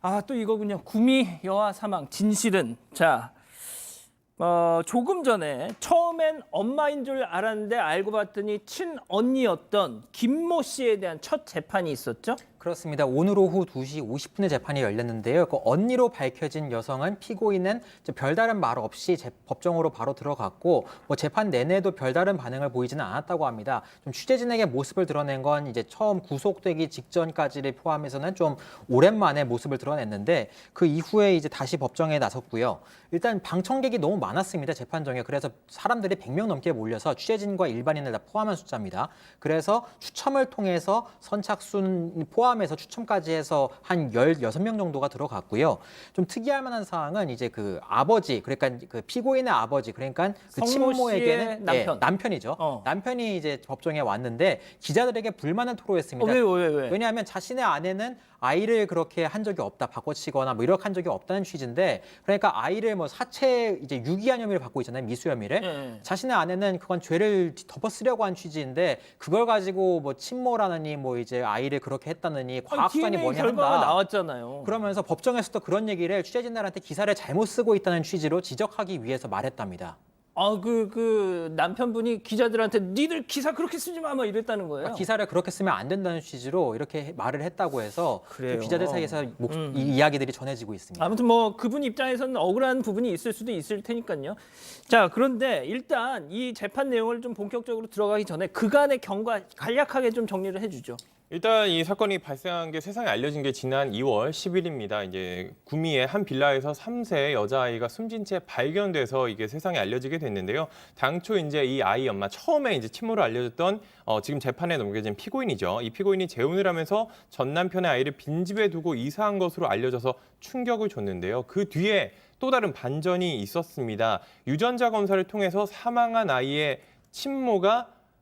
아, 또 이거군요. 구미 여아 사망 진실은. 자, 조금 전에 처음엔 엄마인 줄 알았는데 알고 봤더니 친언니였던 김모 씨에 대한 첫 재판이 있었죠? 그렇습니다. 오늘 오후 2시 50분에 재판이 열렸는데요. 그 언니로 밝혀진 여성은 피고인은 별다른 말 없이 법정으로 바로 들어갔고 재판 내내도 별다른 반응을 보이지는 않았다고 합니다. 좀 취재진에게 모습을 드러낸 건 이제 처음 구속되기 직전까지를 포함해서는 좀 오랜만에 모습을 드러냈는데 그 이후에 이제 다시 법정에 나섰고요. 일단 방청객이 너무 많았습니다. 재판정에. 그래서 사람들이 100명 넘게 몰려서 취재진과 일반인을 다 포함한 숫자입니다. 그래서 추첨을 통해서 선착순 포함해서 추첨까지 해서 한 16명 정도가 들어갔고요. 좀 특이할 만한 사항은 이제 그 아버지, 그러니까 그 피고인의 아버지, 그러니까 그 친모에게는 남편. 남편이죠. 남편이 이제 법정에 왔는데 기자들에게 불만을 토로했습니다. 왜? 왜냐하면 자신의 아내는 아이를 그렇게 한 적이 없다, 바꿔치거나 뭐 이렇게 한 적이 없다는 취지인데, 그러니까 아이를 뭐 사체 이제 유기한 혐의를 받고 있잖아요, 미수 혐의를. 자신의 아내는 그건 죄를 덮어쓰려고 한 취지인데 그걸 가지고 뭐 친모라느니 뭐 이제 아이를 그렇게 했다느니 과학수단이 뭐냐 결과가 한다. 나왔잖아요. 그러면서 법정에서도 그런 얘기를 취재진들한테 기사를 잘못 쓰고 있다는 취지로 지적하기 위해서 말했답니다. 아, 그 남편분이 기자들한테 니들 기사 그렇게 쓰지 마, 막 이랬다는 거예요. 기사를 그렇게 쓰면 안 된다는 취지로 이렇게 말을 했다고 해서 그래요. 기자들 사이에서 이 이야기들이 전해지고 있습니다. 아무튼 뭐 그분 입장에서는 억울한 부분이 있을 수도 있을 테니까요. 자, 그런데 일단 이 재판 내용을 좀 본격적으로 들어가기 전에 그간의 경과 간략하게 좀 정리를 해주죠. 일단 이 사건이 발생한 게 세상에 알려진 게 지난 2월 10일입니다. 이제 구미의 한 빌라에서 3세 여자아이가 숨진 채 발견돼서 이게 세상에 알려지게 됐는데요. 당초 이제 이 아이 엄마 처음에 이제 친모를 알려졌던 지금 재판에 넘겨진 피고인이죠. 이 피고인이 재혼을 하면서 전 남편의 아이를 빈집에 두고 이사한 것으로 알려져서 충격을 줬는데요. 그 뒤에 또 다른 반전이 있었습니다. 유전자 검사를 통해서 사망한 아이의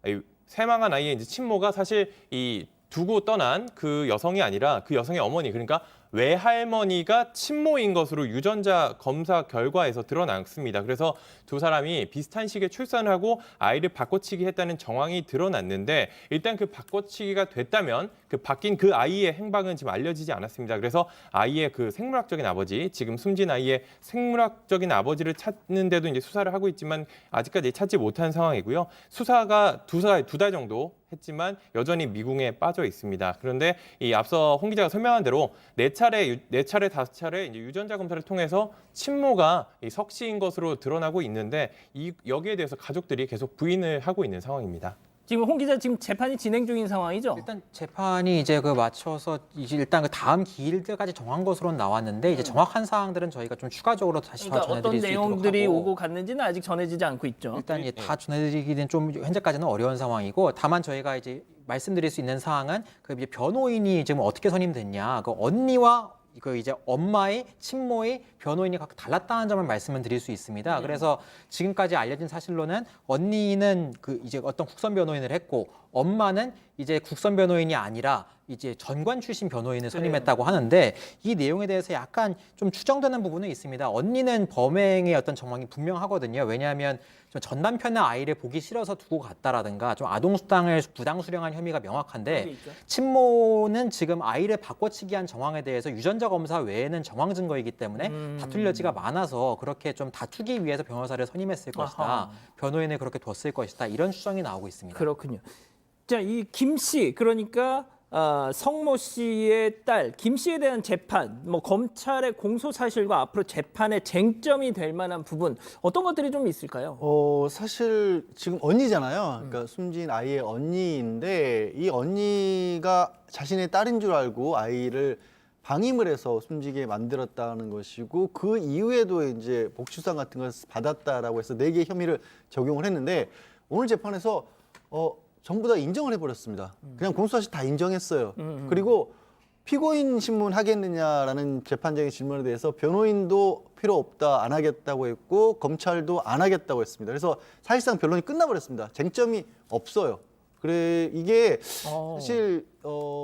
이제 친모가 사실 이 두고 떠난 그 여성이 아니라 그 여성의 어머니, 그러니까 외할머니가 친모인 것으로 유전자 검사 결과에서 드러났습니다. 그래서 두 사람이 비슷한 시기에 출산을 하고 아이를 바꿔치기 했다는 정황이 드러났는데, 일단 그 바꿔치기가 됐다면 그 바뀐 그 아이의 행방은 지금 알려지지 않았습니다. 그래서 아이의 그 생물학적인 아버지, 지금 숨진 아이의 생물학적인 아버지를 찾는데도 이제 수사를 하고 있지만 아직까지 찾지 못한 상황이고요. 수사가 두 달 정도 했지만 여전히 미궁에 빠져 있습니다. 그런데 이 앞서 홍 기자가 설명한 대로 네 차례, 5차례 이제 유전자 검사를 통해서 친모가 이 석씨인 것으로 드러나고 있는데 여기에 대해서 가족들이 계속 부인을 하고 있는 상황입니다. 지금 홍 기자 지금 재판이 진행 중인 상황이죠? 일단 재판이 이제 그 맞춰서 일단 그 다음 기일까지 정한 것으로는 나왔는데 이제 정확한 사항들은 저희가 좀 추가적으로 다시 그러니까 전해드릴 어떤 수 있도록 내용들이 하고. 오고 갔는지는 아직 전해지지 않고 있죠. 일단 이제 다 전해드리기는 좀 현재까지는 어려운 상황이고, 다만 저희가 이제 말씀드릴 수 있는 사항은 그 이제 변호인이 지금 어떻게 선임됐냐, 그 언니와 그 이제 엄마의 친모의 변호인이 각각 달랐다는 점을 말씀을 드릴 수 있습니다. 그래서 지금까지 알려진 사실로는 언니는 그 이제 어떤 국선 변호인을 했고, 엄마는 이제 국선 변호인이 아니라 이제 전관 출신 변호인을 선임했다고 하는데, 이 내용에 대해서 약간 좀 추정되는 부분은 있습니다. 언니는 범행의 어떤 정황이 분명하거든요. 왜냐하면 전 남편의 아이를 보기 싫어서 두고 갔다라든가 좀 아동수당을 부당 수령한 혐의가 명확한데, 친모는 지금 아이를 바꿔치기한 정황에 대해서 유전자 검사 외에는 정황 증거이기 때문에 다툴 여지가 많아서 그렇게 좀 다투기 위해서 변호사를 선임했을 것이다. 변호인을 그렇게 뒀을 것이다. 이런 추정이 나오고 있습니다. 그렇군요. 자, 이 김 씨, 그러니까 성모 씨의 딸 김 씨에 대한 재판, 뭐 검찰의 공소 사실과 앞으로 재판의 쟁점이 될 만한 부분, 어떤 것들이 좀 있을까요? 사실 지금 언니잖아요. 그러니까 숨진 아이의 언니인데, 이 언니가 자신의 딸인 줄 알고 아이를 방임을 해서 숨지게 만들었다는 것이고, 그 이후에도 이제 복지수당 같은 걸 받았다라고 해서 4개의 혐의를 적용을 했는데, 오늘 재판에서 전부 다 인정을 해버렸습니다. 그냥 공소사실 다 인정했어요. 그리고 피고인 신문 하겠느냐라는 재판장의 질문에 대해서 변호인도 필요 없다, 안 하겠다고 했고, 검찰도 안 하겠다고 했습니다. 그래서 사실상 변론이 끝나버렸습니다. 쟁점이 없어요. 그래, 이게 사실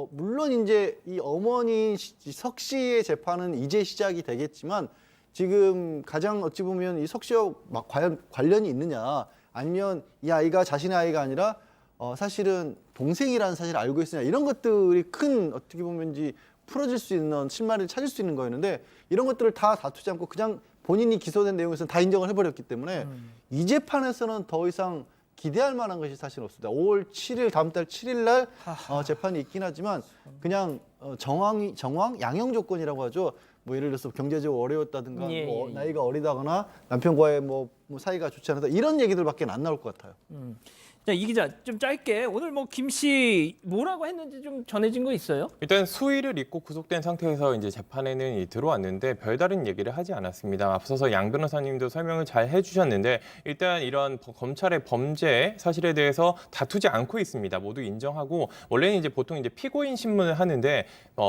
물론 이제 이 어머니 석 씨의 재판은 이제 시작이 되겠지만, 지금 가장 어찌 보면 이 석 씨와 과연 관련이 있느냐, 아니면 이 아이가 자신의 아이가 아니라 사실은 동생이라는 사실을 알고 있으냐, 이런 것들이 큰 어떻게 보면 풀어질 수 있는 실마리를 찾을 수 있는 거였는데 이런 것들을 다 다투지 않고 그냥 본인이 기소된 내용에서는 다 인정을 해버렸기 때문에 이 재판에서는 더 이상 기대할 만한 것이 사실 없습니다. 5월 7일 다음 달 7일 날 재판이 있긴 하지만 그냥 정황 양형 조건이라고 하죠. 뭐 예를 들어서 경제적으로 어려웠다든가 예, 뭐 예, 예. 나이가 어리다거나 남편과의 뭐 사이가 좋지 않다 이런 얘기들밖에 안 나올 것 같아요. 자, 이 기자 좀 짧게 오늘 뭐 김 씨 뭐라고 했는지 좀 전해진 거 있어요? 일단 수의를 입고 구속된 상태에서 이제 재판에는 들어왔는데 별다른 얘기를 하지 않았습니다. 앞서서 양 변호사님도 설명을 잘 해주셨는데 일단 이런 검찰의 범죄 사실에 대해서 다투지 않고 있습니다. 모두 인정하고 원래는 이제 보통 이제 피고인 신문을 하는데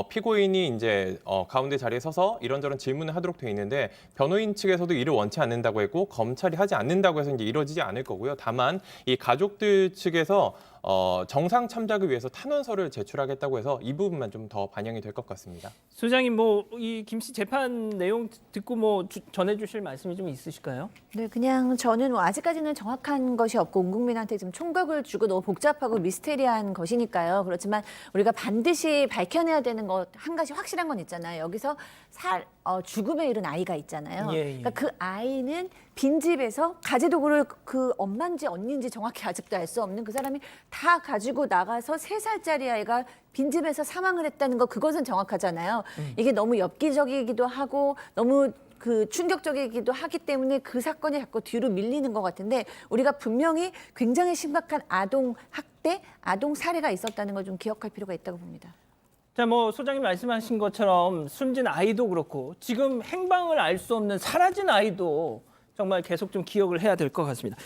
피고인이 이제 가운데 자리에 서서 이런저런 질문을 하도록 돼 있는데 변호인 측에서도 이를 원치 않는다고 했고 검찰이 하지 않는다고 해서 이제 이루어지지 않을 거고요. 다만 이 가족들 측에서 정상 참작을 위해서 탄원서를 제출하겠다고 해서 이 부분만 좀 더 반영이 될 것 같습니다. 소장님 뭐 이 김 씨 재판 내용 듣고 뭐 전해주실 말씀이 좀 있으실까요? 네, 그냥 저는 뭐 아직까지는 정확한 것이 없고 온 국민한테 지금 총격을 주고 너무 복잡하고 미스테리한 것이니까요. 그렇지만 우리가 반드시 밝혀내야 되는 것 한 가지 확실한 건 있잖아요. 여기서 죽음에 이른 아이가 있잖아요. 예, 예. 그러니까 그 아이는 빈집에서 가재도구를 그 엄마인지 언니인지 정확히 아직도 알 수 없는 그 사람이 다 가지고 나가서 3살짜리 아이가 빈집에서 사망을 했다는 거 그것은 정확하잖아요. 이게 너무 엽기적이기도 하고 너무 그 충격적이기도 하기 때문에 그 사건이 자꾸 뒤로 밀리는 것 같은데 우리가 분명히 굉장히 심각한 아동 학대, 아동 살해가 있었다는 걸 좀 기억할 필요가 있다고 봅니다. 자, 뭐 소장님 말씀하신 것처럼 숨진 아이도 그렇고 지금 행방을 알 수 없는 사라진 아이도 정말 계속 좀 기억을 해야 될 것 같습니다.